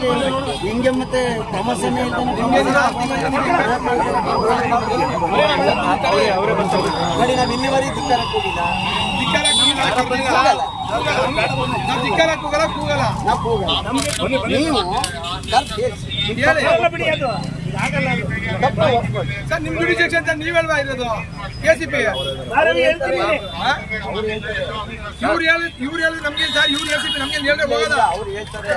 ಅಲ್ಲಿ ಹಿಂಗೆ ಮತ್ತೆ ತಮಾಷೆನೇ ನೋಡಿ. ನಾನು ಇಲ್ಲಿವರೆಗೆ ಧಿಕ್ಕಾರಕ್ಕೆ ಹೋಗಿಲ್ಲ, ನೀವು ಸರ್ ನಿಮ್ ಜುಡಿಷಿಯಲ್ ಸರ್ ನೀವೆಲ್ವಾ ಇರೋದು ಕೆಸಿಪಿ ಇವ್ರು ಹೇಳಿ ನಮ್ಗೆ ಸರ್ ಇವ್ರು ಎಸಿಪಿ ನಮ್ಗೆ ಹೇಳಿದ್ರೆ ಹೋಗೋದ ಅವ್ರು ಹೇಳ್ತಾರೆ.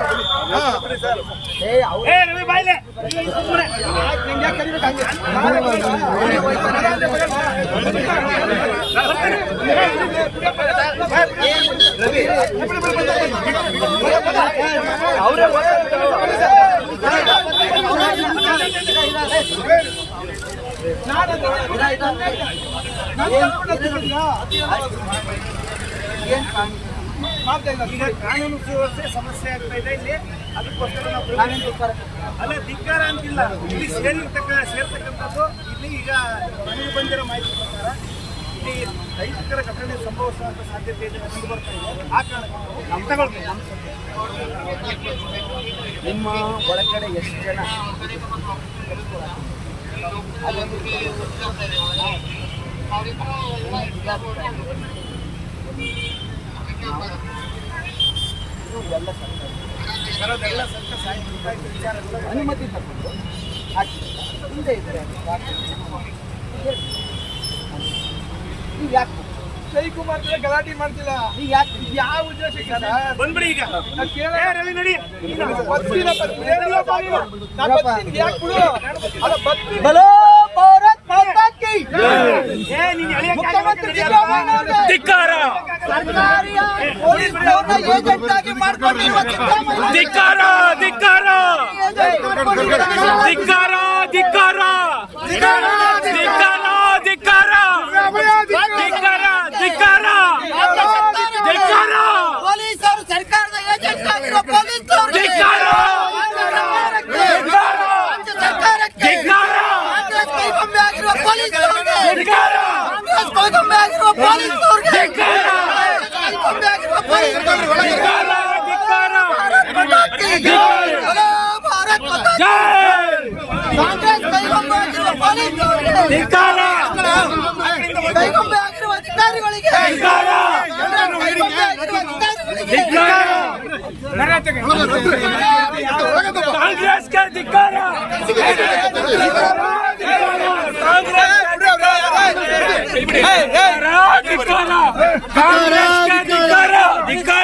ಈಗ ಕಾನೂನು ಸುವ್ಯವಸ್ಥೆ ಸಮಸ್ಯೆ ಆಗ್ತಾ ಇದೆ ಇಲ್ಲಿ. ಅದಕ್ಕೋಸ್ಕರ ನಾವು ಅಲ್ಲ ಧಿಕ್ಕಾರ ಅಂತಿಲ್ಲ, ಇಲ್ಲಿ ಸೇರ್ತಕ್ಕಂಥದ್ದು ಇಲ್ಲಿ ಈಗ ನನಗೆ ಬಂದಿರೋ ಮಾಹಿತಿ ಪ್ರಕಾರ ಇಲ್ಲಿ ದೈಹಿಕರ ಘಟನೆ ಸಂಭವಿಸುವಂತ ಸಾಧ್ಯತೆ ಇದೆ ಕಂಡು ಬರ್ತಾ ಇದೆ. ಆ ಕಾರಣಕ್ಕೆ ನಿಮ್ಮ ಒಳಗಡೆ ಎಷ್ಟು ಜನ ಅನುಮತಿ ತಗೊಂಡು ಹಿಂದೆ ಇದ್ರೆ ಈಗ ಯಾಕೆ ಜೈಕುಮಾರ್ ಗಲಾಟೆ ಮಾಡ್ತಿಲ್ಲ? ಈಗ ಯಾಕೆ ಯಾವ ಉದ್ದೇಶಕ್ಕೆ ಬಂದ್ಬಿಡಿ ಈಗ ರವಿ ನಡಿ ಬಲೋ ಭಾರತ್ ಮಾತಾ ಕಿ ಧಿಕ್ಕಾರ ಸರ್ಕಾರಿ ಪೊಲೀಸ್ ಏಜೆಂಟ್ ಆಗಿ ಮಾಡ್ಕೊಂಡಿರುವ ಧಿಕ್ಕಾರ ಧಿಕ್ಕಾರ ಧಿಕ್ಕಾರ ಧಿಕ್ಕಾರ ಧಿಕ್ಕಾರ ಧಿಕ್ಕಾರ ಧಿಕ್ಕಾರ ಧಿಕ್ಕಾರ ಪೊಲೀಸರು ಸರ್ಕಾರದ ಏಜೆಂಟ್ ಆಗಿರುವ ಪೊಲೀಸರು ಧಿಕ್ಕಾರ ಸರ್ಕಾರಕ್ಕೆ ಕಾಂಗ್ರೆಸ್ ಕೈಗೊಂಬೆ ಆಗಿರುವ ಪೊಲೀಸರಿಗೆ ಕಾಂಗ್ರೆಸ್ ಕೈಗೊಂಬೆ ಆಗಿರುವ ಪೊಲೀಸರಿಗೆ ಕೈಗೊಂಬೆ ಆಗಿರುವ ಪೊಲೀಸರಿಗೆ ಭಾರತ್ ಮಾತಾ ಕಿ ಕಾಂಗ್ರೆಸ್ ಕೈಗೊಂಬೆ ಆಗಿರುವ ಪೊಲೀಸರಿಗೆ ಕೈಗೊಂಬೆ ಆಗಿರುವ ಅಧಿಕಾರಿಗಳಿಗೆ ಕಾಂಗ್ರೆಸ್ಗೆ ಧಿಕ್ಕಾರ ಕಾಂಗ್ರೆಸ್ಗೆ ಧಿಕ್ಕಾರ ಧಿಕ್ಕಾರ